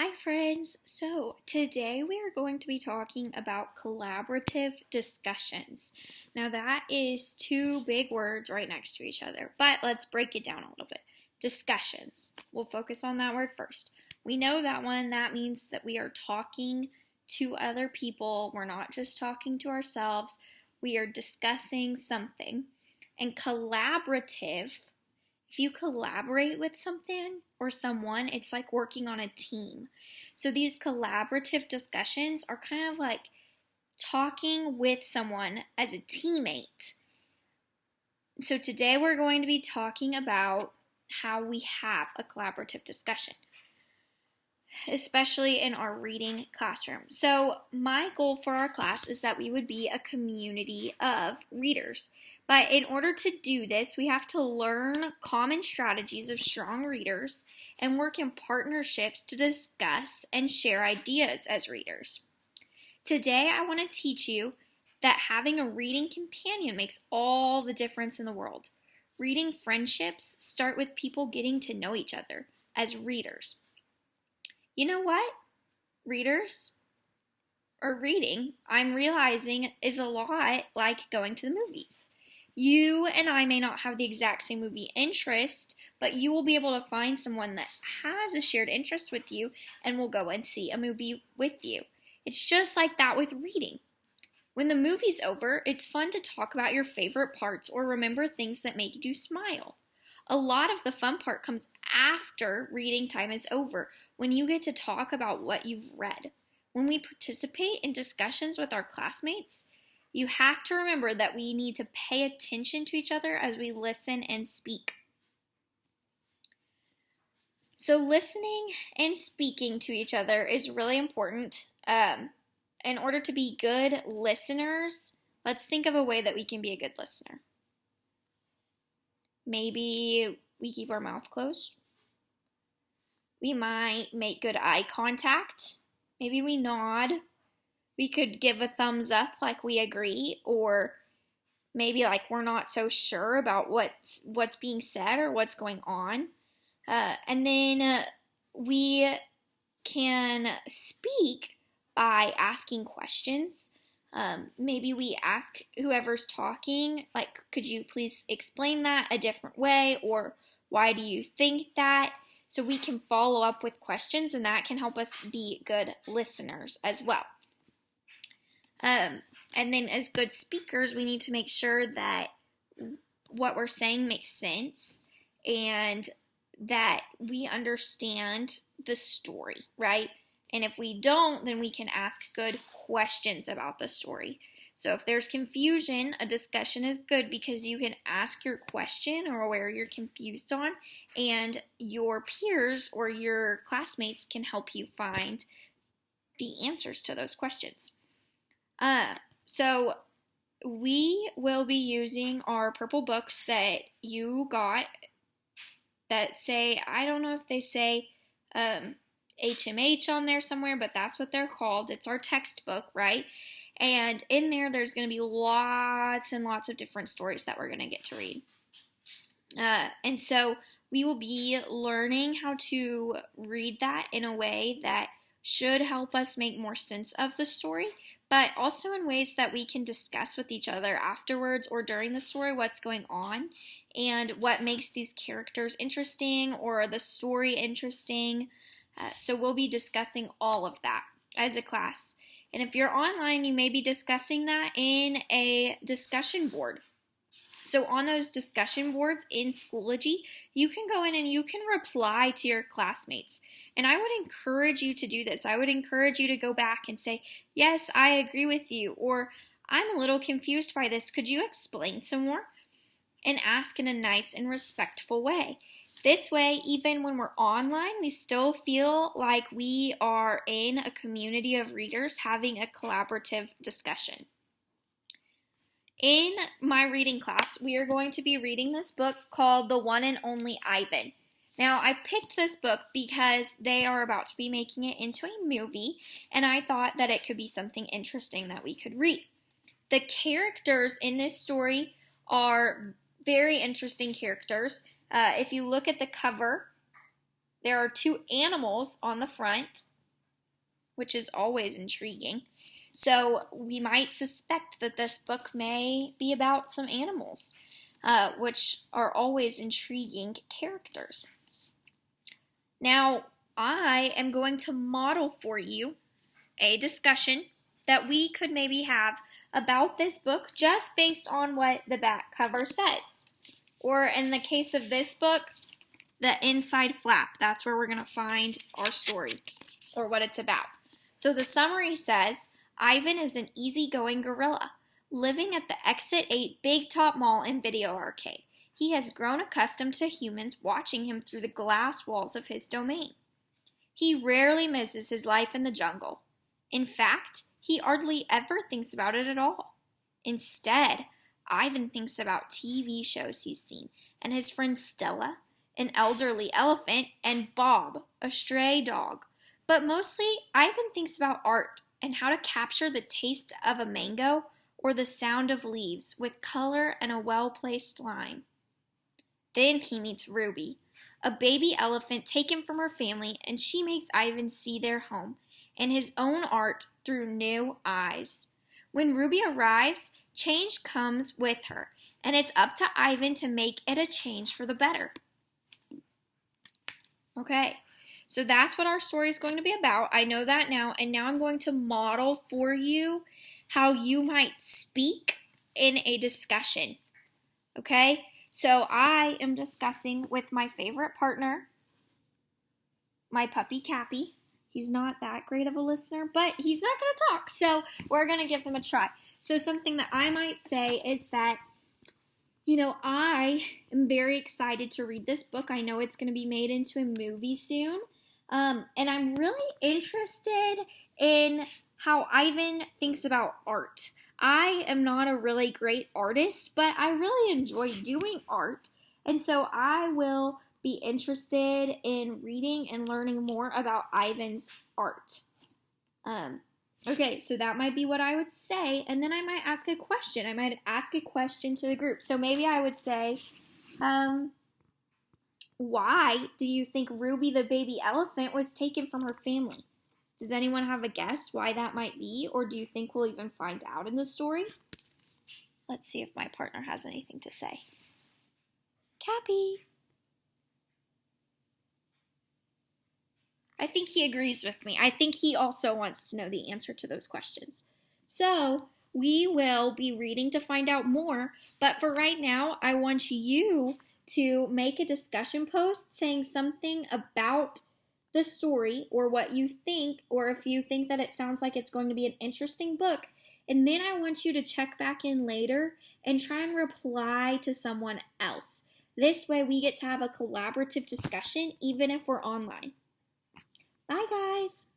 Hi, friends. So, today we are going to be talking about collaborative discussions. Now, that is two big words right next to each other, but let's break it down a little bit. Discussions. We'll focus on that word first. We know that one, that means that we are talking to other people. We're not just talking to ourselves, we are discussing something. And collaborative, if you collaborate with something or someone, it's like working on a team. So these collaborative discussions are kind of like talking with someone as a teammate. So today we're going to be talking about how we have a collaborative discussion, especially in our reading classroom. So my goal for our class is that we would be a community of readers. But in order to do this, we have to learn common strategies of strong readers and work in partnerships to discuss and share ideas as readers. Today, I want to teach you that having a reading companion makes all the difference in the world. Reading friendships start with people getting to know each other as readers. You know what? Readers or reading, I'm realizing, is a lot like going to the movies. You and I may not have the exact same movie interest, but you will be able to find someone that has a shared interest with you and will go and see a movie with you. It's just like that with reading. When the movie's over, it's fun to talk about your favorite parts or remember things that make you smile. A lot of the fun part comes after reading time is over, when you get to talk about what you've read. When we participate in discussions with our classmates, you have to remember that we need to pay attention to each other as we listen and speak. So listening and speaking to each other is really important. In order to be good listeners, let's think of a way that we can be a good listener. Maybe we keep our mouth closed. We might make good eye contact. Maybe we nod. We could give a thumbs up like we agree, or maybe like we're not so sure about what's being said or what's going on. And then we can speak by asking questions. Maybe we ask whoever's talking, like, could you please explain that a different way, or why do you think that? So we can follow up with questions, and that can help us be good listeners as well. And then as good speakers, we need to make sure that what we're saying makes sense and that we understand the story, right? And if we don't, then we can ask good questions about the story. So if there's confusion, a discussion is good because you can ask your question or where you're confused on, and your peers or your classmates can help you find the answers to those questions. So we will be using our purple books that you got that say, I don't know if they say HMH on there somewhere, but that's what they're called. It's our textbook, right? And in there's going to be lots and lots of different stories that we're going to get to read. And so we will be learning how to read that in a way that should help us make more sense of the story, but also in ways that we can discuss with each other afterwards or during the story what's going on and what makes these characters interesting or the story interesting. So we'll be discussing all of that as a class. And if you're online, you may be discussing that in a discussion board. So on those discussion boards in Schoology, you can go in and you can reply to your classmates. And I would encourage you to do this. I would encourage you to go back and say, yes, I agree with you, or I'm a little confused by this. Could you explain some more? And ask in a nice and respectful way. This way, even when we're online, we still feel like we are in a community of readers having a collaborative discussion. In my reading class, we are going to be reading this book called The One and Only Ivan. Now, I picked this book because they are about to be making it into a movie, and I thought that it could be something interesting that we could read. The characters in this story are very interesting characters. If you look at the cover, there are two animals on the front, which is always intriguing. So we might suspect that this book may be about some animals, which are always intriguing characters. Now, I am going to model for you a discussion that we could maybe have about this book just based on what the back cover says. Or in the case of this book, the inside flap. That's where we're going to find our story or what it's about. So the summary says, Ivan is an easygoing gorilla living at the Exit 8 Big Top Mall and Video Arcade. He has grown accustomed to humans watching him through the glass walls of his domain. He rarely misses his life in the jungle. In fact, he hardly ever thinks about it at all. Instead, Ivan thinks about TV shows he's seen and his friend Stella, an elderly elephant, and Bob, a stray dog. But mostly, Ivan thinks about art and how to capture the taste of a mango or the sound of leaves with color and a well-placed line. Then he meets Ruby, a baby elephant taken from her family, and she makes Ivan see their home and his own art through new eyes. When Ruby arrives, change comes with her, and it's up to Ivan to make it a change for the better. Okay, so that's what our story is going to be about. I know that now, and now I'm going to model for you how you might speak in a discussion. Okay, so I am discussing with my favorite partner, my puppy Cappy. He's not that great of a listener, but he's not going to talk, so we're going to give him a try. So something that I might say is that, I am very excited to read this book. I know it's going to be made into a movie soon, and I'm really interested in how Ivan thinks about art. I am not a really great artist, but I really enjoy doing art, and so I will be interested in reading and learning more about Ivan's art. Okay, so that might be what I would say, and then I might ask a question. I might ask a question to the group. So maybe I would say, why do you think Ruby the baby elephant was taken from her family? Does anyone have a guess why that might be, or do you think we'll even find out in the story? Let's see if my partner has anything to say. Cappy. I think he agrees with me. I think he also wants to know the answer to those questions. So we will be reading to find out more, but for right now, I want you to make a discussion post saying something about the story or what you think, or if you think that it sounds like it's going to be an interesting book, and then I want you to check back in later and try and reply to someone else. This way we get to have a collaborative discussion even if we're online. Bye, guys.